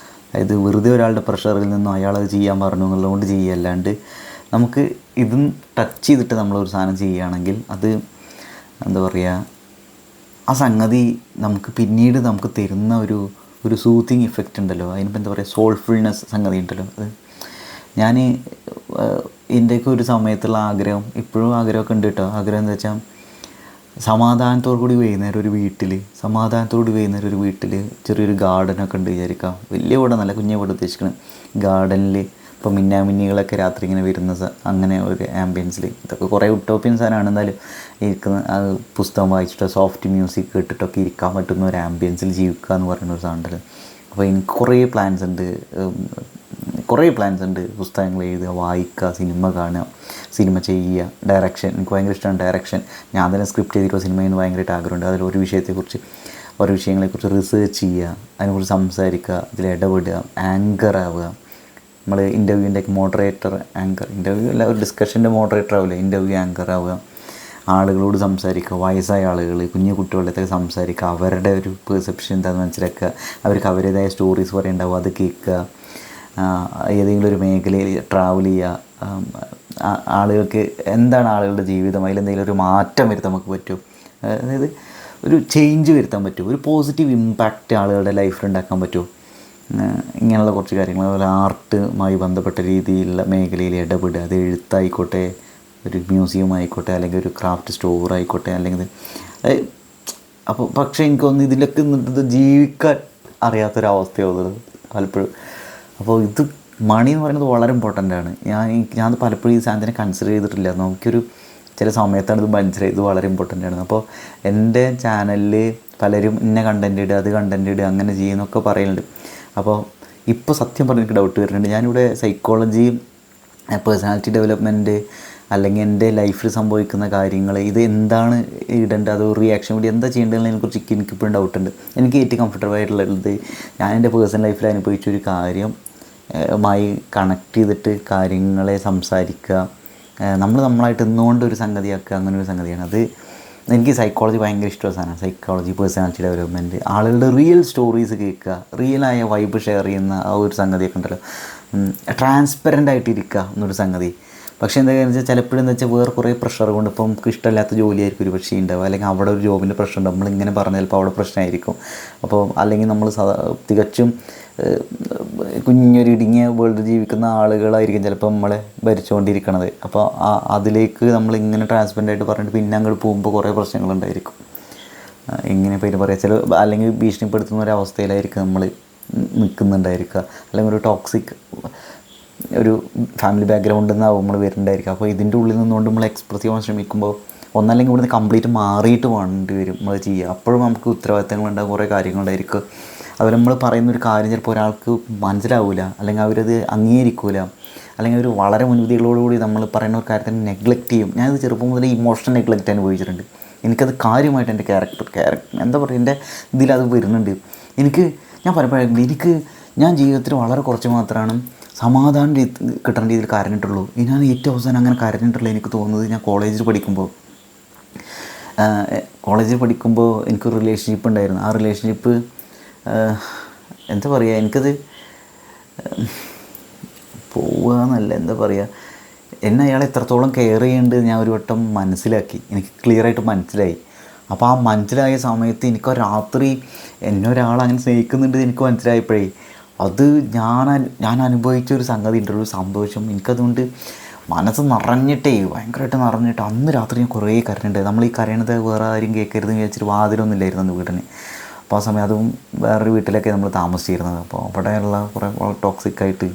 അതായത് വെറുതെ ഒരാളുടെ പ്രഷറിൽ നിന്നും അയാളത് ചെയ്യാൻ പറഞ്ഞു എന്നുള്ളതുകൊണ്ട് ചെയ്യുക. അല്ലാണ്ട് നമുക്ക് ഇതും ടച്ച് ചെയ്തിട്ട് നമ്മളൊരു സാധനം ചെയ്യുകയാണെങ്കിൽ അത് എന്താ പറയുക, ആ സംഗതി നമുക്ക് പിന്നീട് നമുക്ക് തരുന്ന ഒരു സൂത്തിങ് ഇഫക്റ്റ് ഉണ്ടല്ലോ, അതിനിപ്പോൾ എന്താ പറയുക, സോൾഫുൾനെസ് സംഗതി ഉണ്ടല്ലോ. അത് ഞാൻ എൻ്റെയൊക്കെ ഒരു സമയത്തുള്ള ആഗ്രഹം, ഇപ്പോഴും ആഗ്രഹമൊക്കെ ഉണ്ട് കേട്ടോ. ആഗ്രഹം എന്താ വെച്ചാൽ സമാധാനത്തോടു കൂടി വൈകുന്നേരം ഒരു വീട്ടിൽ ചെറിയൊരു ഗാർഡനൊക്കെ ഉണ്ട് വിചാരിക്കാം. വലിയ വീട് നല്ല കുഞ്ഞ വീട് ഉദ്ദേശിക്കണം. ഗാർഡനിൽ ഇപ്പോൾ മിന്നാമിന്നികളൊക്കെ രാത്രി ഇങ്ങനെ വരുന്ന അങ്ങനെ ഒരു ആംബിയൻസിൽ, ഇതൊക്കെ കുറേ ഉട്ടോപ്യൻ സാധനമാണ്. എന്തായാലും ഇരിക്കുന്ന പുസ്തകം വായിച്ചിട്ടോ സോഫ്റ്റ് മ്യൂസിക് കേട്ടിട്ടൊക്കെ ഇരിക്കാൻ പറ്റുന്ന ഒരു ആംബിയൻസിൽ ജീവിക്കുക എന്ന് പറയുന്ന ഒരു സാധനം. അപ്പോൾ എനിക്ക് കുറേ പ്ലാൻസ് ഉണ്ട്. പുസ്തകങ്ങൾ എഴുതുക, വായിക്കുക, സിനിമ കാണുക, സിനിമ ചെയ്യുക, ഡയറക്ഷൻ. എനിക്ക് ഭയങ്കര ഇഷ്ടമാണ് ഡയറക്ഷൻ. ഞാൻ തന്നെ സ്ക്രിപ്റ്റ് ചെയ്തിട്ടോ സിനിമയിൽ നിന്ന് ഭയങ്കരമായിട്ട് ആഗ്രഹമുണ്ട്. അതിൽ ഓരോ വിഷയങ്ങളെക്കുറിച്ച് റിസേർച്ച് ചെയ്യുക, അതിനെക്കുറിച്ച് സംസാരിക്കുക, അതിൽ ഇടപെടുക, ആങ്കർ ആവുക. നമ്മൾ ഇൻ്റർവ്യൂവിൻ്റെയൊക്കെ ഇൻ്റർവ്യൂ അല്ല, ഒരു ഡിസ്കഷൻ്റെ മോഡറേറ്റർ ആവില്ല, ഇൻ്റർവ്യൂ ആങ്കർ ആവുക, ആളുകളോട് സംസാരിക്കുക, വയസ്സായ ആളുകൾ, കുഞ്ഞു കുട്ടികളുടെയൊക്കെ സംസാരിക്കുക, അവരുടെ ഒരു പെർസെപ്ഷൻ എന്താണെന്ന് മനസ്സിലാക്കുക, അവർക്ക് അവരുടേതായ സ്റ്റോറീസ് പറയുണ്ടാവും, അത് കേൾക്കുക, ഏതെങ്കിലും ഒരു മേഖലയിൽ ട്രാവൽ ചെയ്യുക, ആളുകൾക്ക് എന്താണ് ആളുകളുടെ ജീവിതം, അതിലെന്തെങ്കിലും ഒരു മാറ്റം വരുത്താൻ നമുക്ക് പറ്റും, അതായത് ഒരു ചേഞ്ച് വരുത്താൻ പറ്റും, ഒരു പോസിറ്റീവ് ഇമ്പാക്റ്റ് ആളുകളുടെ ലൈഫിൽ ഉണ്ടാക്കാൻ പറ്റും. ഇങ്ങനെയുള്ള കുറച്ച് കാര്യങ്ങൾ. അതുപോലെ ആർട്ടുമായി ബന്ധപ്പെട്ട രീതിയിലുള്ള മേഖലയിൽ ഇടപെടുക. അത് എഴുത്തായിക്കോട്ടെ, ഒരു മ്യൂസിയം ആയിക്കോട്ടെ, അല്ലെങ്കിൽ ഒരു ക്രാഫ്റ്റ് സ്റ്റോർ ആയിക്കോട്ടെ, അല്ലെങ്കിൽ അപ്പോൾ പക്ഷേ എനിക്കൊന്ന് ഇതിലൊക്കെ നിന്നിട്ട് ജീവിക്കാൻ അറിയാത്തൊരവസ്ഥയാവുന്നത് പലപ്പോഴും. അപ്പോൾ ഇത് മണി എന്ന് പറയുന്നത് വളരെ ഇമ്പോർട്ടൻ്റ് ആണ്. ഞാൻ പലപ്പോഴും ഈ സാധനത്തിനെ കൺസിഡർ ചെയ്തിട്ടില്ല. നമുക്കൊരു ചില സമയത്താണ് ഇത് മനസ്സിലായി, ഇത് വളരെ ഇമ്പോർട്ടൻ്റ് ആണ്. അപ്പോൾ എൻ്റെ ചാനലിൽ പലരും ഇന്ന കണ്ടൻറ്റ് ഇടുക, അത് കണ്ടൻറ്റ് ഇടുക, അങ്ങനെ ചെയ്യുന്നൊക്കെ പറയുന്നുണ്ട്. അപ്പോൾ ഇപ്പോൾ സത്യം പറഞ്ഞ് എനിക്ക് ഡൗട്ട് വരുന്നുണ്ട്. ഞാനിവിടെ സൈക്കോളജി, പേഴ്സണാലിറ്റി ഡെവലപ്മെൻറ്റ്, അല്ലെങ്കിൽ എൻ്റെ ലൈഫിൽ സംഭവിക്കുന്ന കാര്യങ്ങൾ, ഇത് എന്താണ് ഇടേണ്ടത്, അത് റിയാക്ഷൻ വീഡിയോ എന്താ ചെയ്യേണ്ടതിനെക്കുറിച്ച് എനിക്കിപ്പോഴും ഡൗട്ടുണ്ട്. എനിക്ക് ഏറ്റവും കംഫർട്ടബിൾ ആയിട്ടുള്ളത് ഞാൻ എൻ്റെ പേഴ്സണൽ ലൈഫിൽ അനുഭവിച്ചൊരു കാര്യം മായി കണക്ട് ചെയ്തിട്ട് കാര്യങ്ങളെ സംസാരിക്കുക, നമ്മളായിട്ട് നിന്നുകൊണ്ട് ഒരു സംഗതിയാക്കുക, അങ്ങനെ ഒരു സംഗതിയാണ് അത്. എനിക്ക് സൈക്കോളജി ഭയങ്കര ഇഷ്ടമുള്ള സാധനമാണ്. സൈക്കോളജി, പേഴ്സണാലിറ്റി ഡെവലപ്മെൻറ്റ്, ആളുകളുടെ റിയൽ സ്റ്റോറീസ് കേൾക്കുക, റിയലായ വൈബ് ഷെയർ ചെയ്യുന്ന ആ ഒരു സംഗതിയൊക്കെ ഉണ്ടല്ലോ, ട്രാൻസ്പെറൻ്റ് ആയിട്ടിരിക്കുക എന്നൊരു സംഗതി. പക്ഷേ എന്താ കാര്യം വെച്ചാൽ ചിലപ്പോഴും എന്താ വെച്ചാൽ വേറെ കുറേ പ്രഷർ കൊണ്ട് ഇപ്പം നമുക്ക് ഇഷ്ടമില്ലാത്ത ജോലിയായിരിക്കും ഒരു പക്ഷേ ഉണ്ടാവുക, അല്ലെങ്കിൽ അവിടെ ഒരു ജോബിൻ്റെ പ്രശ്നം ഉണ്ടാവും, നമ്മളിങ്ങനെ പറഞ്ഞാൽ ചിലപ്പോൾ അവിടെ പ്രശ്നമായിരിക്കും. അപ്പോൾ അല്ലെങ്കിൽ നമ്മൾ തികച്ചും കുഞ്ഞൊരു ഇടുങ്ങിയ വേൾഡ് ജീവിക്കുന്ന ആളുകളായിരിക്കും ചിലപ്പോൾ നമ്മളെ ഭരിച്ചുകൊണ്ടിരിക്കണത്. അപ്പോൾ അതിലേക്ക് നമ്മളിങ്ങനെ ട്രാൻസ്പെറൻ്റായിട്ട് പറഞ്ഞിട്ട് പിന്നെ അങ്ങോട്ട് പോകുമ്പോൾ കുറേ പ്രശ്നങ്ങളുണ്ടായിരിക്കും. എങ്ങനെ പേര് പറയുക, ചില അല്ലെങ്കിൽ ഭീഷണിപ്പെടുത്തുന്ന ഒരു അവസ്ഥയിലായിരിക്കും നമ്മൾ നിൽക്കുന്നുണ്ടായിരിക്കുക, അല്ലെങ്കിൽ ഒരു ടോക്സിക് ഒരു ഫാമിലി ബാക്ക്ഗ്രൗണ്ടിൽ നിന്നാവും നമ്മൾ വരുന്നുണ്ടായിരിക്കുക. അപ്പോൾ ഇതിൻ്റെ ഉള്ളിൽ നിന്നുകൊണ്ട് നമ്മൾ എക്സ്പ്രസ് ചെയ്യാൻ ശ്രമിക്കുമ്പോൾ ഒന്നല്ലെങ്കിൽ ഇവിടുന്ന് കംപ്ലീറ്റ് മാറിയിട്ട് വേണ്ടി വരും നമ്മൾ ചെയ്യുക. അപ്പോഴും നമുക്ക് ഉത്തരവാദിത്തങ്ങളുണ്ടാകും, കുറേ കാര്യങ്ങളുണ്ടായിരിക്കും. അതുപോലെ നമ്മൾ പറയുന്നൊരു കാര്യം ചിലപ്പോൾ ഒരാൾക്ക് മനസ്സിലാവില്ല, അല്ലെങ്കിൽ അവരത് അംഗീകരിക്കില്ല, അല്ലെങ്കിൽ അവർ വളരെ മുൻവിധികളോടുകൂടി നമ്മൾ പറയുന്ന ഒരു കാര്യത്തിന് നെഗ്ലക്റ്റ് ചെയ്യും. ഞാനത് ചെറുപ്പം മുതൽ ഇമോഷണൽ നെഗ്ലക്റ്റ് അനുഭവിച്ചിട്ടുണ്ട്. എനിക്കത് കാര്യമായിട്ട് എൻ്റെ ക്യാരക്ടർ എന്താ പറയുക, എൻ്റെ ഇതിലത് വരുന്നുണ്ട്. ഞാൻ പലപ്പോഴും ഞാൻ ജീവിതത്തിൽ വളരെ കുറച്ച് മാത്രമാണ് സമാധാനം കിട്ടുന്ന രീതിയിൽ കരഞ്ഞിട്ടുള്ളൂ. ഞാൻ ഏറ്റവും അവസാനം അങ്ങനെ കരഞ്ഞിട്ടുള്ളൂ എനിക്ക് തോന്നുന്നത് ഞാൻ കോളേജിൽ പഠിക്കുമ്പോൾ എനിക്കൊരു റിലേഷൻഷിപ്പ് ഉണ്ടായിരുന്നു. ആ റിലേഷൻഷിപ്പ് എന്താ പറയുക, എനിക്കത് പോവുകയെന്നല്ല, എന്താ പറയുക, എന്നെ അയാൾ എത്രത്തോളം കെയർ ചെയ്യുന്നുണ്ട് ഞാൻ ഒരു വട്ടം മനസ്സിലാക്കി, എനിക്ക് ക്ലിയറായിട്ട് മനസ്സിലായി. അപ്പോൾ ആ മനസ്സിലായ സമയത്ത് എനിക്ക് രാത്രി എന്നെ ഒരാൾ അങ്ങനെ സ്നേഹിക്കുന്നുണ്ട് എനിക്ക് മനസ്സിലായപ്പോഴേ അത് ഞാൻ അനുഭവിച്ചൊരു സംഗതി ഉണ്ട്, ഒരു സന്തോഷം. എനിക്കതുകൊണ്ട് മനസ്സ് ഭയങ്കരമായിട്ട് നിറഞ്ഞിട്ട് അന്ന് രാത്രി ഞാൻ കുറേ കരഞ്ഞിട്ടുണ്ട്. നമ്മൾ ഈ കരയണത് വേറെ ആരും കേൾക്കരുത് എന്ന് വിചാരിച്ചിട്ട് വാതിലൊന്നും ഇല്ലായിരുന്നു അന്ന് വീട്ടിന്. അപ്പോൾ ആ സമയം അതും വേറൊരു വീട്ടിലൊക്കെ നമ്മൾ താമസിച്ചിരുന്നത്. അപ്പോൾ അവിടെയുള്ള കുറേ ടോക്സിക്കായിട്ട്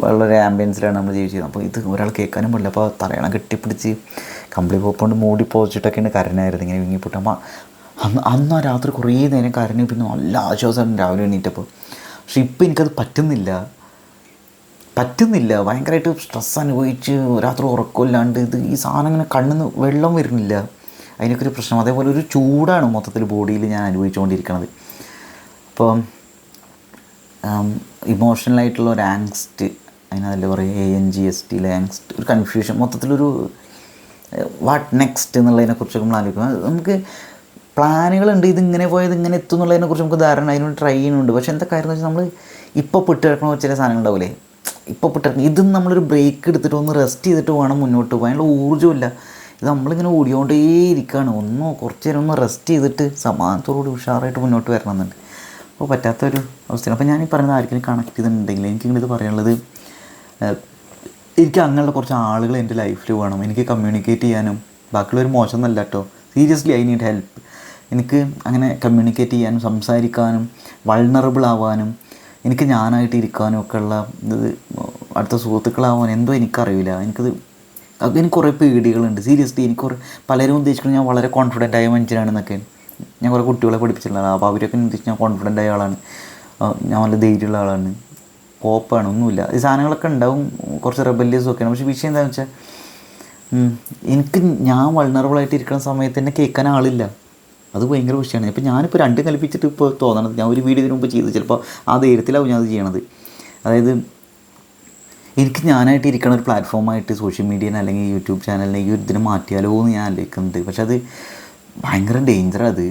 വളരെ ആംബിയൻസിലാണ് നമ്മൾ ജീവിച്ചത്. അപ്പോൾ ഇത് ഒരാൾ കേൾക്കാനും പാടില്ല. അപ്പോൾ തലയണ കെട്ടിപ്പിടിച്ച് കമ്പിളി പോപ്പുകൊണ്ട് മൂടി പോച്ചിട്ടൊക്കെയാണ് കരഞ്ഞായിരുന്നു, ഇങ്ങനെ വിങ്ങിപ്പൊട്ട്. അപ്പോൾ അന്ന് ആ രാത്രി കുറേ നേരം കരഞ്ഞു, പിന്നെ നല്ല ആശ്വാസമാണ് രാവിലെ എണീറ്റപ്പോൾ. പക്ഷെ ഇപ്പം എനിക്കത് പറ്റുന്നില്ല, ഭയങ്കരമായിട്ട് സ്ട്രെസ് അനുഭവിച്ച് രാത്രി ഉറക്കമില്ലാണ്ട് ഈ സാധനം ഇങ്ങനെ കണ്ണിൽ നിന്ന് വെള്ളം വരുന്നില്ല, അതിനൊക്കെ ഒരു പ്രശ്നം. അതേപോലെ ഒരു ചൂടാണ് മൊത്തത്തിൽ ബോഡിയിൽ ഞാൻ അനുഭവിച്ചുകൊണ്ടിരിക്കുന്നത്. അപ്പോൾ ഇമോഷണലായിട്ടുള്ള ഒരു ആങ്സ്റ്റ്, അതിനല്ല പറയുക ANGST, ആങ്സ്റ്റ്, ഒരു കൺഫ്യൂഷൻ, മൊത്തത്തിലൊരു വാട്ട് നെക്സ്റ്റ് എന്നുള്ളതിനെക്കുറിച്ചൊക്കെ നമ്മൾ ആലോചിക്കും. നമുക്ക് പ്ലാനുകളുണ്ട്, ഇതിങ്ങനെ പോയത് ഇങ്ങനെ എത്തും എന്നുള്ളതിനെക്കുറിച്ച് നമുക്ക് ധാരണ, അതിനോട് ട്രൈ ചെയ്യുന്നുണ്ട്. പക്ഷേ എന്താ കാര്യം എന്ന് വെച്ചാൽ നമ്മൾ ഇപ്പോൾ പെട്ടിറക്കണ ചില സാധനങ്ങളുണ്ടാവില്ലേ, ഇപ്പോൾ പെട്ടിറക്കണം, ഇതും നമ്മളൊരു ബ്രേക്ക് എടുത്തിട്ട് ഒന്ന് റെസ്റ്റ് ചെയ്തിട്ട് വേണം മുന്നോട്ട് പോകാൻ. അതിനുള്ള ഊർജ്ജമില്ല. ഇത് നമ്മളിങ്ങനെ ഓടിക്കൊണ്ടേ ഇരിക്കുകയാണ്. കുറച്ച് നേരം ഒന്ന് റെസ്റ്റ് ചെയ്തിട്ട് സമാധാനത്തോടുകൂടി ഉഷാറായിട്ട് മുന്നോട്ട് വരണമെന്നുണ്ട്. അപ്പോൾ പറ്റാത്തൊരു അവസ്ഥയാണ്. അപ്പോൾ ഞാനീ പറയുന്നത് ആർക്കെങ്കിലും കണക്ട് ചെയ്തിട്ടുണ്ടെങ്കിൽ എനിക്കിത് പറയാനുള്ളത്, എനിക്ക് അങ്ങനെയുള്ള കുറച്ച് ആളുകൾ എൻ്റെ ലൈഫിൽ വേണം. എനിക്ക് കമ്മ്യൂണിക്കേറ്റ് ചെയ്യാനും, ബാക്കിയുള്ളൊരു മോശമൊന്നുമല്ല കേട്ടോ, സീരിയസ്ലി ഐ നീഡ് ഹെൽപ്പ്. എനിക്ക് അങ്ങനെ കമ്മ്യൂണിക്കേറ്റ് ചെയ്യാനും, സംസാരിക്കാനും, വൾണറബിൾ ആവാനും, എനിക്ക് ഞാനായിട്ട് ഇരിക്കാനും ഒക്കെ ഉള്ള ഇത്, അടുത്ത സുഹൃത്തുക്കളാവാൻ എന്തോ എനിക്കറിയില്ല. എനിക്ക് കുറേ പേടികളുണ്ട് സീരിയസ്ലി. പലരും ഉദ്ദേശിക്കുന്നത് ഞാൻ വളരെ കോൺഫിഡൻ്റ് ആയ മനുഷ്യനാണെന്നൊക്കെ. ഞാൻ കുറേ കുട്ടികളെ പഠിപ്പിച്ചിട്ടുള്ളതാണ്. അപ്പോൾ അവരൊക്കെ ഉദ്ദേശിച്ച് ഞാൻ കോൺഫിഡൻ്റ് ആയ ആളാണ്, ഞാൻ നല്ല ധൈര്യമുള്ള ആളാണ്, കോപ്പാണ്, ഒന്നുമില്ല. ഈ സാധനങ്ങളൊക്കെ ഉണ്ടാവും, കുറച്ച് റെബല്യസും ഒക്കെയാണ്. പക്ഷേ വിഷയം എന്താണെന്ന് വെച്ചാൽ ഞാൻ വൾണറബിളായിട്ട് ഇരിക്കുന്ന സമയത്ത് തന്നെ കേൾക്കാൻ ആളില്ല. അത് ഭയങ്കര വിഷയമാണ്. ഇപ്പോൾ ഞാനിപ്പോൾ രണ്ടും കൽപ്പിച്ചിട്ട് ഇപ്പോൾ തോന്നണത്, ഞാൻ ഒരു വീഡിയോ ഇതിനു മുമ്പ് ചെയ്ത് ചിലപ്പോൾ ആ ധൈര്യത്തിലാവും ഞാൻ അത് ചെയ്യണത്. അതായത് എനിക്ക് ഞാനായിട്ട് ഇരിക്കണ ഒരു പ്ലാറ്റ്ഫോമായിട്ട് സോഷ്യൽ മീഡിയനെ അല്ലെങ്കിൽ യൂട്യൂബ് ചാനലിനെ ഈ ഒരു ഇതിനെ മാറ്റിയാലോ എന്ന് ഞാൻ ആലോചിക്കുന്നുണ്ട്. പക്ഷെ അത് ഭയങ്കര ഡേഞ്ചറാണ്.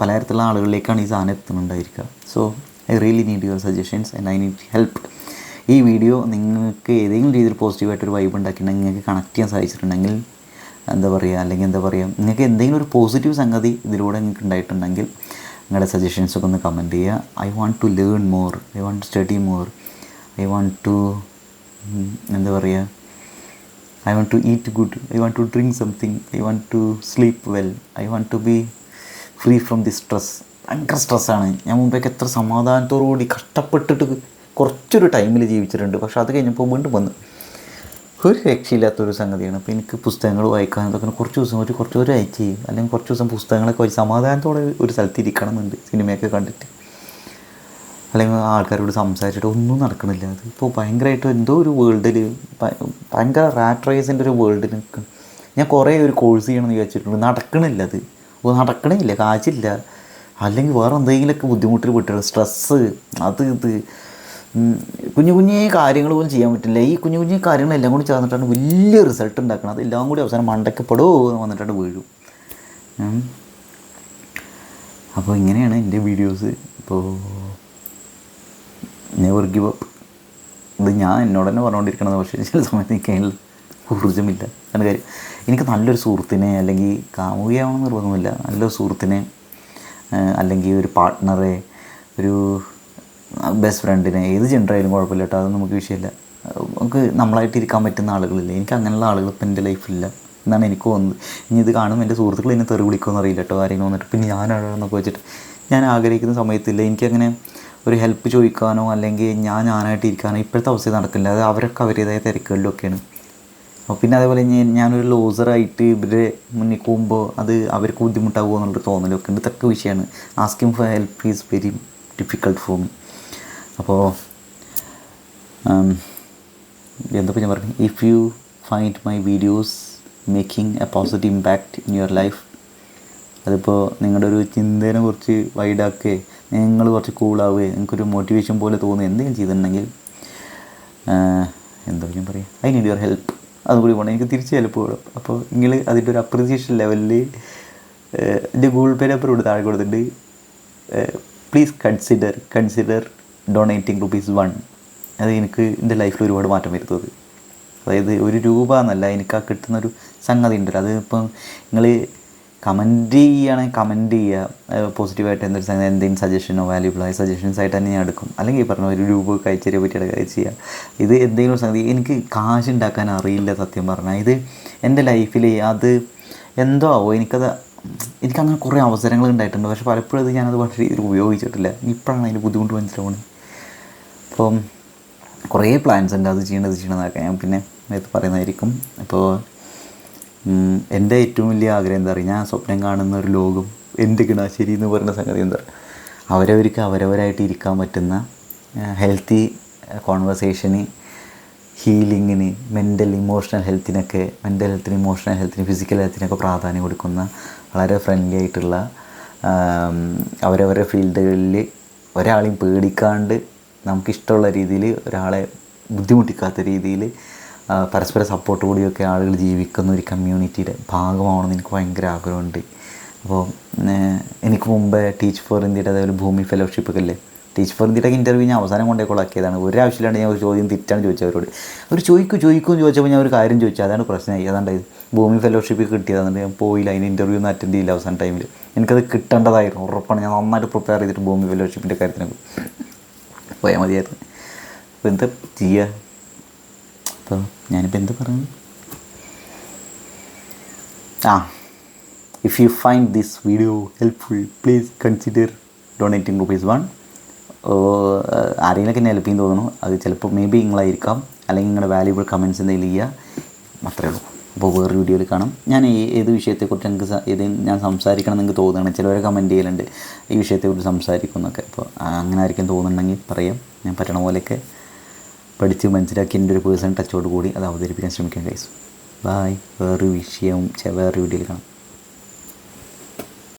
പലതരത്തിലുള്ള ആളുകളിലേക്കാണ് ഈ സാധനം എത്തുന്നുണ്ടായിരിക്കുക. So I really need your suggestions and I need help. ഈ വീഡിയോ നിങ്ങൾക്ക് ഏതെങ്കിലും രീതിയിൽ പോസിറ്റീവായിട്ടൊരു വൈബ് ഉണ്ടാക്കിയിട്ടുണ്ടെങ്കിൽ, നിങ്ങൾക്ക് കണക്ട് ചെയ്യാൻ സാധിച്ചിട്ടുണ്ടെങ്കിൽ, അല്ലെങ്കിൽ നിങ്ങൾക്ക് എന്തെങ്കിലും ഒരു പോസിറ്റീവ് സംഗതി ഇതിലൂടെ നിങ്ങൾക്ക് ഉണ്ടായിട്ടുണ്ടെങ്കിൽ നിങ്ങളുടെ സജഷൻസൊക്കെ ഒന്ന് കമൻറ്റ് ചെയ്യുക. I want to learn more, I want to study more, I want to I want to eat good, I want to drink something, I want to sleep well, I want to be free from this stress. ഭയങ്കര സ്ട്രെസ്സാണ്. ഞാൻ മുമ്പേക്ക് എത്ര സമാധാനത്തോടുകൂടി കഷ്ടപ്പെട്ടിട്ട് കുറച്ചൊരു ടൈമിൽ ജീവിച്ചിട്ടുണ്ട്. പക്ഷെ അത് കഴിഞ്ഞപ്പോൾ വീണ്ടും വന്ന് ഒരു രക്ഷയില്ലാത്തൊരു സംഗതിയാണ്. അപ്പോൾ എനിക്ക് പുസ്തകങ്ങൾ വായിക്കാൻ ഇതൊക്കെ കുറച്ച് ദിവസം ഒരാഴ്ച ചെയ്യും, അല്ലെങ്കിൽ കുറച്ച് ദിവസം പുസ്തകങ്ങളൊക്കെ വായിച്ച് സമാധാനത്തോടെ ഒരു സ്ഥലത്ത് ഇരിക്കണം എന്നുണ്ട്, സിനിമയൊക്കെ കണ്ടിട്ട്, അല്ലെങ്കിൽ ആൾക്കാരോട് സംസാരിച്ചിട്ട് ഒന്നും നടക്കണില്ല. അത് ഇപ്പോൾ ഭയങ്കരമായിട്ട് എന്തോ ഒരു വേൾഡിൽ ഭയങ്കര റാറ്റ് റേസിൻ്റെ ഒരു വേൾഡിൽ നിൽക്കും. ഞാൻ കുറേ ഒരു കോഴ്സ് ചെയ്യണമെന്ന് വിചാരിച്ചിട്ടുണ്ട്, നടക്കണില്ല, കാശില്ല, അല്ലെങ്കിൽ വേറെ എന്തെങ്കിലുമൊക്കെ ബുദ്ധിമുട്ടിൽ പെട്ടിട്ട് സ്ട്രെസ്സ്, ഇത് കുഞ്ഞു കാര്യങ്ങൾ പോലും ചെയ്യാൻ പറ്റില്ല. ഈ കുഞ്ഞു കാര്യങ്ങളെല്ലാം കൂടി ചേർന്നിട്ടാണ് വലിയ റിസൾട്ട് ഉണ്ടാക്കുന്നത്. അതെല്ലാം കൂടി അവസാനം മണ്ടയ്ക്ക് വന്നിട്ടാണ് വീഴും. അപ്പോൾ ഇങ്ങനെയാണ് എൻ്റെ വീഡിയോസ്. ഇപ്പോൾ നെവർ ഗിവ് അപ്പ്. ഇത് ഞാൻ എന്നോട് തന്നെ പറഞ്ഞുകൊണ്ടിരിക്കണത്, പക്ഷേ ചില സമയത്ത് എനിക്ക് അതിൽ ഊർജ്ജമില്ല. അതിൻ്റെ കാര്യം എനിക്ക് നല്ലൊരു സുഹൃത്തിനെ, അല്ലെങ്കിൽ കാമുകിയാവണമെന്ന് നിർബന്ധമില്ല, നല്ലൊരു സുഹൃത്തിനെ അല്ലെങ്കിൽ ഒരു പാർട്ട്ണറെ, ഒരു ബെസ്റ്റ് ഫ്രണ്ടിനെ, ഏത് ജെൻഡറായാലും കുഴപ്പമില്ല കേട്ടോ, അതൊന്നും നമുക്ക് വിഷയമില്ല. നമുക്ക് നമ്മളായിട്ട് ഇരിക്കാൻ പറ്റുന്ന ആളുകളില്ലേ, എനിക്ക് അങ്ങനെയുള്ള ആളുകൾ ഇപ്പം എൻ്റെ ലൈഫിലില്ല എന്നാണ് എനിക്ക് തോന്നുന്നത്. ഇനി ഇത് കാണും എൻ്റെ സുഹൃത്തുക്കൾ എന്നെ തെറി വിളിക്കുമെന്ന് അറിയില്ല കേട്ടോ, ആരെങ്കിലും വന്നിട്ട് പിന്നെ ഞാനാണെന്നൊക്കെ വെച്ചിട്ട്. ഞാൻ ആഗ്രഹിക്കുന്ന സമയത്തില്ല, എനിക്കങ്ങനെ ഒരു ഹെൽപ്പ് ചോദിക്കാനോ അല്ലെങ്കിൽ ഞാനായിട്ട് ഇരിക്കാനോ ഇപ്പോഴത്തെ അവസ്ഥയിൽ നടക്കില്ല. അത് അവരൊക്കെ അവരുടേതായ തിരക്കുകളിലൊക്കെയാണ്. അപ്പോൾ പിന്നെ അതേപോലെ ഞാനൊരു ലോസറായിട്ട് ഇവരുടെ മുന്നിൽ പോകുമ്പോൾ അത് അവർക്ക് ബുദ്ധിമുട്ടാകുമോ എന്നുള്ളൊരു തോന്നലൊക്കെ ഉണ്ട്. ഇതൊക്കെ വിഷയമാണ്. Asking for help is very difficult for me. അപ്പോൾ എന്തപ്പോൾ ഞാൻ പറഞ്ഞു, if you find my videos making A positive impact in your life, അതിപ്പോൾ നിങ്ങളുടെ ഒരു ചിന്തേനെ കുറച്ച് വൈഡാക്കുകയെ, നിങ്ങൾ കുറച്ച് കൂളാവുകയെ, നിങ്ങൾക്കൊരു മോട്ടിവേഷൻ പോലെ തോന്നുക എന്തെങ്കിലും ചെയ്തിട്ടുണ്ടെങ്കിൽ, എന്താ ഞാൻ പറയുക, ഐ നീഡ് യുവർ ഹെൽപ്പ്. അതുകൂടി പോകണം, എനിക്ക് തിരിച്ച് ഹെൽപ്പ് വേണം. അപ്പോൾ നിങ്ങൾ അതിൻ്റെ ഒരു അപ്രിസിയേഷൻ ലെവലിൽ എൻ്റെ ഗൂഗിൾ പേ നമ്പർ ഇവിടെ താഴെ കൊടുത്തിട്ടുണ്ട്. Please consider donating ₹1. അത് എനിക്ക് എൻ്റെ ലൈഫിൽ ഒരുപാട് മാറ്റം വരുന്നത്. അതായത് ₹1 എന്നല്ല, എനിക്ക് ആ കിട്ടുന്നൊരു സംഗതി ഉണ്ടല്ലോ, അത് ഇപ്പം നിങ്ങൾ കമൻറ്റ് ചെയ്യുകയാണെങ്കിൽ കമൻറ്റ് ചെയ്യുക, പോസിറ്റീവായിട്ട് എന്തൊരു സംഗതി, എന്തെങ്കിലും സജഷനോ വാല്യൂബിളായ സജഷൻസ് ആയിട്ട് തന്നെ ഞാൻ എടുക്കും. അല്ലെങ്കിൽ പറഞ്ഞ ₹1 കഴിച്ചതിനെ പറ്റിയിട്ട് കഴിച്ച് ചെയ്യുക. ഇത് എന്തെങ്കിലും സംഗതി, എനിക്ക് കാശ് ഉണ്ടാക്കാൻ അറിയില്ല സത്യം പറഞ്ഞാൽ. ഇത് എൻ്റെ ലൈഫിൽ അത് എന്തോ ആവോ, എനിക്കങ്ങനെ കുറേ അവസരങ്ങൾ ഉണ്ടായിട്ടുണ്ട്, പക്ഷേ പലപ്പോഴും അത് ഞാനത് വളരെ രീതിയിൽ ഉപയോഗിച്ചിട്ടില്ല. ഇപ്പോഴാണ് അതിൻ്റെ ബുദ്ധിമുട്ട് മനസ്സിലാവുന്നത്. അപ്പം കുറേ പ്ലാൻസ് ഉണ്ട്, അത് ചെയ്യണതൊക്കെ ഞാൻ പിന്നെ നേരത്തെ പറയുന്നതായിരിക്കും. അപ്പോൾ എൻ്റെ ഏറ്റവും വലിയ ആഗ്രഹം എന്താ പറയുക, ഞാൻ സ്വപ്നം കാണുന്ന ഒരു ലോകം എൻ്റെ കിണാശ്ശേരി എന്ന് പറയുന്ന സംഗതി എന്താ പറയുക, അവരവർക്ക് അവരവരായിട്ട് ഇരിക്കാൻ പറ്റുന്ന ഹെൽത്തി കോൺവെർസേഷന്, ഹീലിങ്ങിന്, മെൻ്റൽ ഹെൽത്തിനും ഇമോഷണൽ ഹെൽത്തിനും ഫിസിക്കൽ ഹെൽത്തിനൊക്കെ പ്രാധാന്യം കൊടുക്കുന്ന വളരെ ഫ്രണ്ട്ലി ആയിട്ടുള്ള, അവരവരുടെ ഫീൽഡുകളിൽ ഒരാളെയും പേടിക്കാണ്ട് നമുക്കിഷ്ടമുള്ള രീതിയിൽ, ഒരാളെ ബുദ്ധിമുട്ടിക്കാത്ത രീതിയിൽ പരസ്പര സപ്പോർട്ട് കൂടിയൊക്കെ ആളുകൾ ജീവിക്കുന്ന ഒരു കമ്മ്യൂണിറ്റിയുടെ ഭാഗമാവണമെന്ന് എനിക്ക് ഭയങ്കര ആഗ്രഹമുണ്ട്. അപ്പോൾ എനിക്ക് മുമ്പ് ടീച്ച് ഫോർ ഇന്ത്യയുടെ അതേപോലെ ഭൂമി ഫെലോഷിപ്പൊക്കെ അല്ലേ, ടീച്ച് ഫോർ ഇന്ത്യയുടെ ഇൻ്റർവ്യൂ ഞാൻ അവസാനം കൊണ്ടേ കൊളാക്കിയതാണ്. ഒരാവശ്യമില്ലാണ്ട് ഞാൻ ഒരു ചോദ്യം തിരിച്ചാണ് ചോദിച്ചത് അവരോട്. അവർ ചോദിക്കുമെന്ന് ചോദിച്ചപ്പോൾ ഞാൻ ഒരു കാര്യം ചോദിച്ചു, അതാണ് പ്രശ്നമായി. അതാണ്ടായത് ഭൂമി ഫെലോഷിപ്പ് കിട്ടിയതാണ്, ഞാൻ പോയില്ല, അതിന് ഇൻ്റർവ്യൂ ഒന്നും അറ്റൻഡ് ചെയ്യില്ല അവസാന ടൈമിൽ. എനിക്കത് കിട്ടേണ്ടതായിരുന്നു, ഉറപ്പാണ്. ഞാൻ നന്നായിട്ട് പ്രിപ്പയർ ചെയ്തിട്ട് ഭൂമി ഫെലോഷിപ്പിൻ്റെ കാര്യത്തിനൊക്കെ പോയാൽ മതിയായിരുന്നു. അപ്പോൾ എന്താ ചെയ്യുക? അപ്പോൾ ഞാനിപ്പോൾ എന്താ പറയുന്നത്, if you find this video helpful please consider donating ₹1. ആരെങ്കിലൊക്കെ എന്നെ ഹെൽപ്പ് ചെയ്യുന്നു തോന്നുന്നു, അത് ചിലപ്പോൾ മേ ബി നിങ്ങളായിരിക്കാം, അല്ലെങ്കിൽ നിങ്ങളുടെ വാല്യുബിൾ കമൻറ്റ്സ് എന്തെങ്കിലും ചെയ്യുക, അത്രയേ ഉള്ളൂ. അപ്പോൾ വേറൊരു വീഡിയോയിൽ കാണാം. ഞാൻ ഏത് വിഷയത്തെക്കുറിച്ച് എനിക്ക് ഞാൻ സംസാരിക്കണം എന്ന് എനിക്ക് തോന്നുകയാണ്. ചിലവരെ കമൻറ്റ് ചെയ്യലുണ്ട് ഈ വിഷയത്തെക്കുറിച്ച് സംസാരിക്കും എന്നൊക്കെ. അപ്പോൾ അങ്ങനെ ആയിരിക്കും തോന്നുന്നുണ്ടെങ്കിൽ പറയാം, ഞാൻ പറ്റണ പോലെയൊക്കെ പഠിച്ച് മനസ്സിലാക്കി എൻ്റെ ഒരു പേഴ്സണൽ ടച്ചോട് കൂടി അത് അവതരിപ്പിക്കാൻ ശ്രമിക്കാം ഗൈസ്. ബായ്. വേറൊരു വിഷയവും വേറൊരു വീഡിയോയിൽ കാണാം.